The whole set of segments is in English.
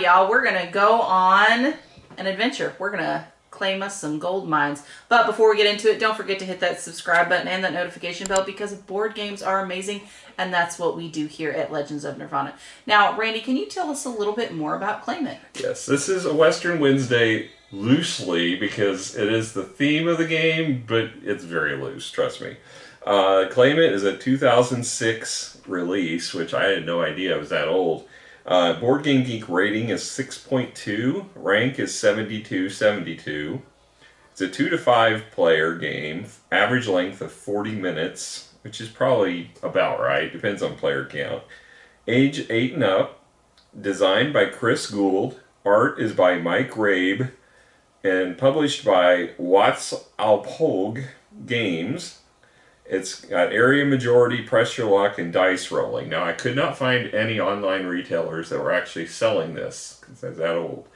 y'all. We're going to go on an adventure. We're going to claim us some gold mines. But before we get into it, don't forget to hit that subscribe button and that notification bell because board games are amazing, and that's what we do here at Legends of Nirvana. Now, Randy, can you tell us a little bit more about Claim It? Yes, this is a Western Wednesday loosely because it is the theme of the game, but it's very loose, trust me. Claim It is a 2006 release, which I had no idea it was that old. Board Game Geek rating is 6.2. Rank is 72. It's a 2 to 5 player game. Average length of 40 minutes, which is probably about right. Depends on player count. Age 8 and up. Designed by Chris Gould. Art is by Mike Rabe. And published by Watts Alpog Games. It's got area majority, press your luck, and dice rolling. Now, I could not find any online retailers that were actually selling this, because it's that old.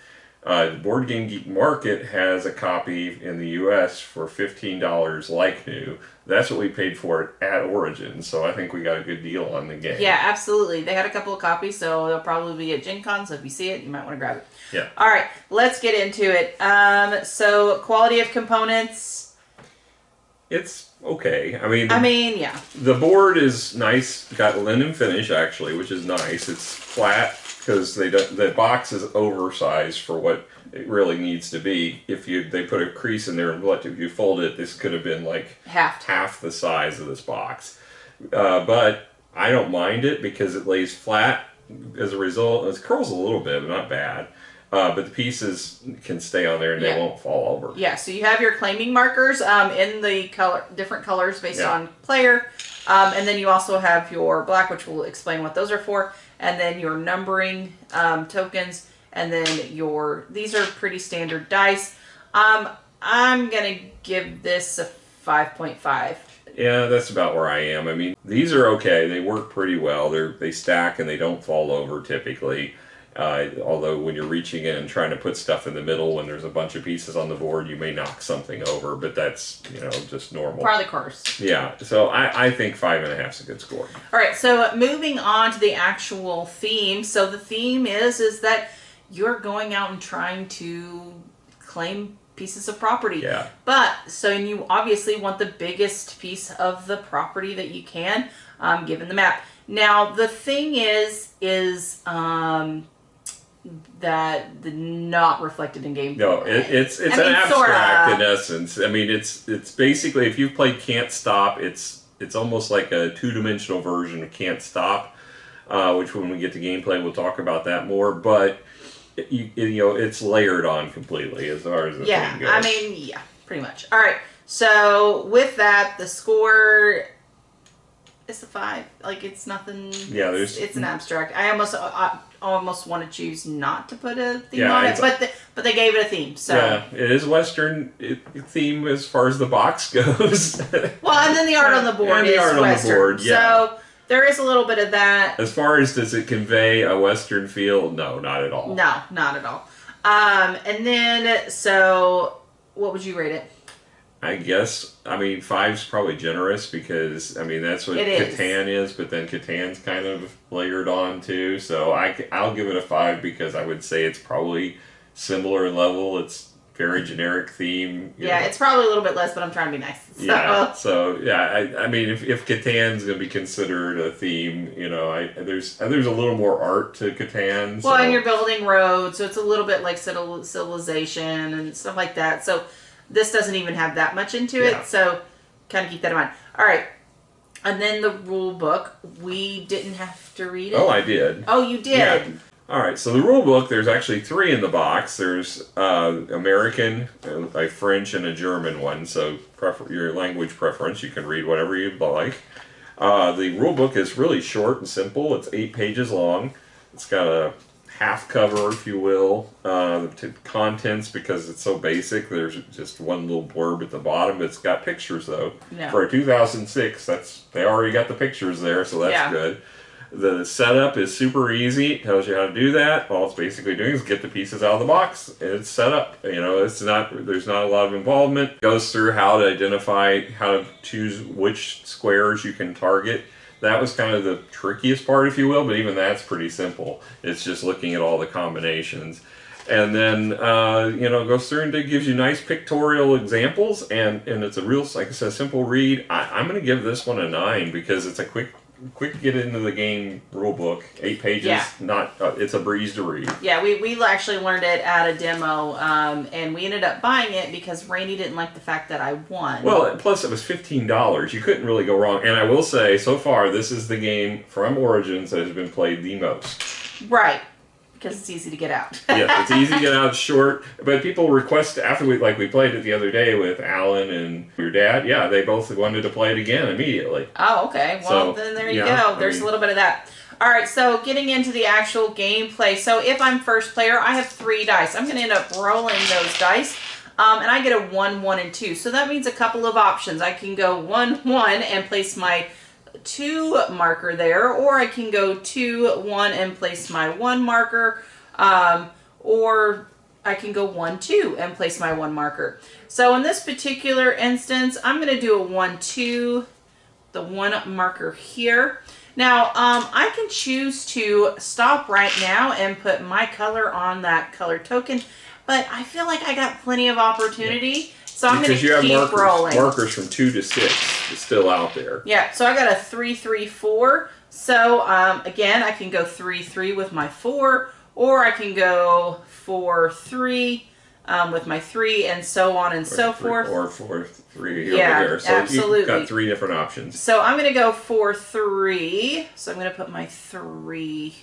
The Board Game Geek Market has a copy in the U.S. for $15 like new. That's what we paid for it at Origin, so I think we got a good deal on the game. Yeah, absolutely. They had a couple of copies, so they'll probably be at Gen Con, so if you see it, you might want to grab it. Yeah. All right, let's get into it. So, quality of components. It's okay. I mean, yeah. The board is nice. Got linen finish, actually, which is nice. It's flat because the box is oversized for what it really needs to be. If they put a crease in there and let you fold it, this could have been like half the size of this box. But I don't mind it because it lays flat. As a result, it curls a little bit, but not bad. But the pieces can stay on there and they won't fall over. Yeah, so you have your claiming markers in the different colors based on player. And then you also have your black, which will explain what those are for. And then your numbering tokens. And then these are pretty standard dice. I'm going to give this a 5.5. Yeah, that's about where I am. I mean, these are okay. They work pretty well. They stack and they don't fall over typically. Although when you're reaching in and trying to put stuff in the middle when there's a bunch of pieces on the board, you may knock something over, but that's, just normal. Part of the course. Yeah, so I think 5.5 is a good score. All right, so moving on to the actual theme. So the theme is that you're going out and trying to claim pieces of property. Yeah. And you obviously want the biggest piece of the property that you can, given the map. Now, the thing is that the not reflected in game. No, it's an abstract in essence. I mean, it's basically, if you've played Can't Stop, it's almost like a two-dimensional version of Can't Stop, which when we get to gameplay we'll talk about that more. But it's layered on completely as far as the thing goes. Pretty much. All right. So with that, the score. It's a 5. Like, it's nothing. Yeah, it's an abstract. I almost want to choose not to put a theme on it, but they gave it a theme. So yeah, it is Western theme as far as the box goes. Well, and then the art on the board is Western. So there is a little bit of that. As far as does it convey a Western feel? No, not at all. No, not at all. And then so what would you rate it? I guess, 5's probably generous because, that's what Catan is, but then Catan's kind of layered on too. So I'll give it a 5 because I would say it's probably similar in level. It's very generic theme. It's probably a little bit less, but I'm trying to be nice. So. If Catan's going to be considered a theme, there's a little more art to Catan. Well, and you're building roads, so it's a little bit like civilization and stuff like that. So this doesn't even have that much into it, so kind of keep that in mind. All right. And then the rule book, we didn't have to read it. Oh, I did. Oh, you did? Yeah. All right, so the rule book, there's actually 3 in the box. There's American, a French, and a German one, so your language preference, you can read whatever you'd like. The rule book is really short and simple. It's 8 pages long. It's got a half cover, if you will, to contents because it's so basic. There's just one little blurb at the bottom. It's got pictures though. Yeah. For a 2006, they already got the pictures there, so that's good. The setup is super easy. It tells you how to do that. All it's basically doing is get the pieces out of the box and it's set up. There's not a lot of involvement. It goes through how to identify, how to choose which squares you can target. that was kind of the trickiest part, if you will, but even that's pretty simple. It's just looking at all the combinations. And then, goes through and gives you nice pictorial examples, and it's a real, like I said, simple read. I'm going to give this one a 9 because it's a quick get into the game rule book. 8 pages, it's a breeze to read. Yeah, we actually learned it at a demo, and we ended up buying it because Rainey didn't like the fact that I won. Well, plus it was $15. You couldn't really go wrong. And I will say, so far, this is the game from Origins that has been played the most. Right. Because it's easy to get out. Yes, it's easy to get out, short. But people request, after we played it the other day with Alan and your dad, they both wanted to play it again immediately. Oh, okay. Well, then there you go. There's a little bit of that. All right, so getting into the actual gameplay. So if I'm first player, I have 3 dice. I'm going to end up rolling those dice. And I get a 1, 1, and 2. So that means a couple of options. I can go 1, 1 and place my 2 marker there, or I can go 2, 1 and place my 1 marker, or I can go 1, 2 and place my 1 marker. So in this particular instance, I'm going to do a 1, 2, the 1 marker here. Now, I can choose to stop right now and put my color on that color token, but I feel like I got plenty of opportunity. So I'm going to keep rolling. Markers from 2 to 6 is still out there. Yeah, so I got a 3, 3, 4. So again, I can go 3, 3 with my 4, or I can go 4, 3 with my 3, and so on and so forth. Or 4, 3 over there. So absolutely. You've got 3 different options. So I'm going to go 4, 3. So I'm going to put my 3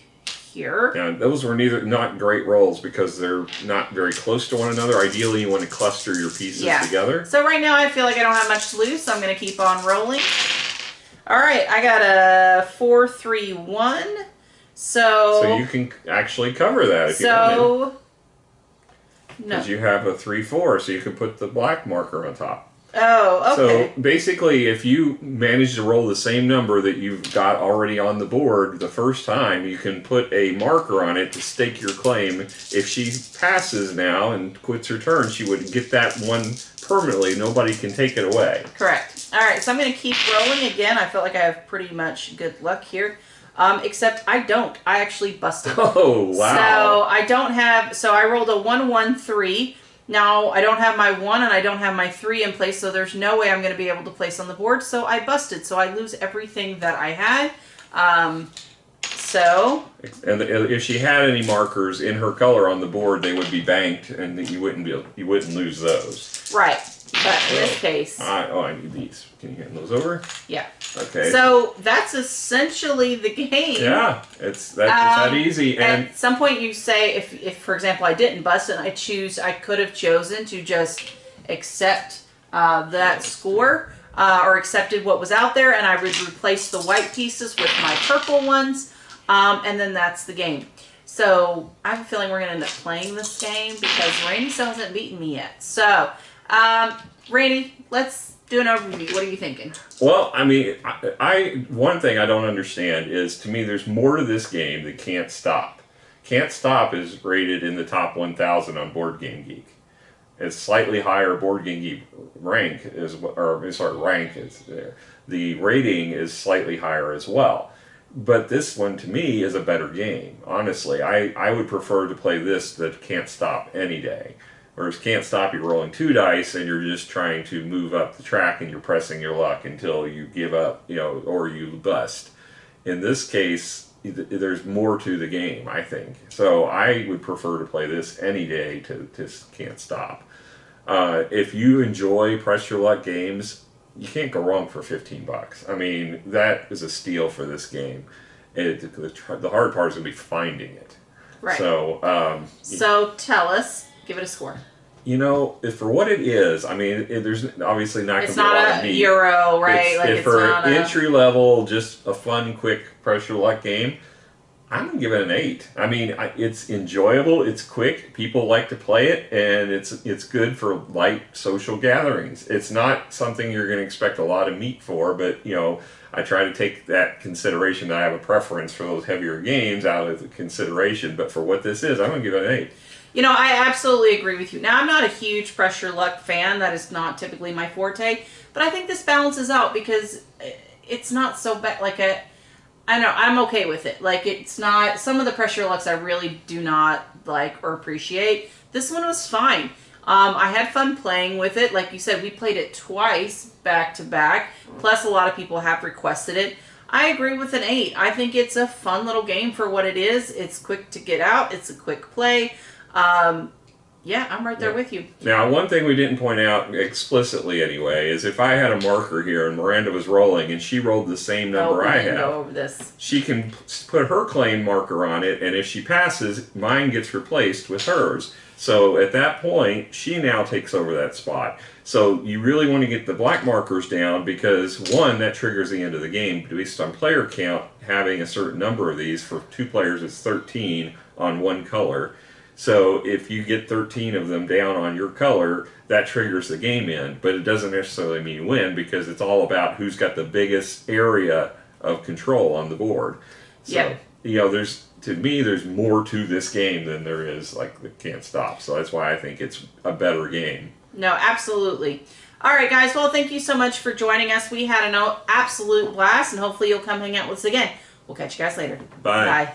here. Yeah, those were not great rolls because they're not very close to one another. Ideally, you want to cluster your pieces together. So right now I feel like I don't have much to lose, so I'm going to keep on rolling. All right, I got a 4, 3, 1. So you can actually cover that if you want. Because you have a 3, 4, so you can put the black marker on top. Oh, okay. So basically, if you manage to roll the same number that you've got already on the board the first time, you can put a marker on it to stake your claim. If she passes now and quits her turn, she would get that one permanently. Nobody can take it away. Correct. All right, so I'm going to keep rolling again. I feel like I have pretty much good luck here. Except I don't. I actually busted. Oh, wow. So I don't have, so I rolled a 1, 1, 3. Now, I don't have my 1 and I don't have my 3 in place, so there's no way I'm going to be able to place on the board. So I busted. So I lose everything that I had. And if she had any markers in her color on the board, they would be banked, and you wouldn't lose those. Right. But in this case... I need these. Can you hand those over? Yeah. Okay. So that's essentially the game. Yeah, it's that easy. And at some point you say, if for example I didn't bust and I could have chosen to just accept that score or accepted what was out there, and I would replace the white pieces with my purple ones, and then that's the game. So I have a feeling we're going to end up playing this game because Rainey still hasn't beaten me yet. So, Rainey, let's do an overview. What are you thinking? Well, I mean, one thing I don't understand is, to me, there's more to this game than Can't Stop. Can't Stop is rated in the top 1,000 on Board Game Geek. It's slightly higher Board Game Geek rank is there. The rating is slightly higher as well. But this one, to me, is a better game. Honestly, I would prefer to play this than Can't Stop any day. Whereas Can't Stop, you're rolling 2 dice and you're just trying to move up the track and you're pressing your luck until you give up, or you bust. In this case, there's more to the game, I think. So I would prefer to play this any day to Can't Stop. If you enjoy press your luck games, you can't go wrong for $15. I mean, that is a steal for this game. The hard part is going to be finding it. Right. So tell us. Give it a score. For what it is, I mean, there's obviously not going to be a lot of meat. It's not a Euro, right? It's for entry level, just a fun, quick pressure luck game, I'm going to give it an 8. I mean, it's enjoyable, it's quick, people like to play it, and it's good for light social gatherings. It's not something you're going to expect a lot of meat for, but, I try to take that consideration that I have a preference for those heavier games out of the consideration, but for what this is, I'm going to give it an 8. I absolutely agree with you. Now, I'm not a huge pressure luck fan. That is not typically my forte. But I think this balances out because it's not so bad. I know, I'm okay with it. Like, it's not, some of the pressure looks I really do not like or appreciate. This one was fine. I had fun playing with it. Like you said, we played it twice back to back. Plus, a lot of people have requested it. I agree with an 8. I think it's a fun little game for what it is. It's quick to get out. It's a quick play. Yeah, I'm right there with you. Now, one thing we didn't point out explicitly anyway is if I had a marker here and Miranda was rolling and she rolled the same number I have, go over this. She can put her claim marker on it, and if she passes, mine gets replaced with hers. So at that point, she now takes over that spot. So you really want to get the black markers down because, one, that triggers the end of the game based on player count. Having a certain number of these for 2 players is 13 on one color. So if you get 13 of them down on your color, that triggers the game end. But it doesn't necessarily mean win because it's all about who's got the biggest area of control on the board. So, to me, there's more to this game than there is, like, the Can't Stop. So that's why I think it's a better game. No, absolutely. All right, guys. Well, thank you so much for joining us. We had an absolute blast, and hopefully you'll come hang out with us again. We'll catch you guys later. Bye. Bye.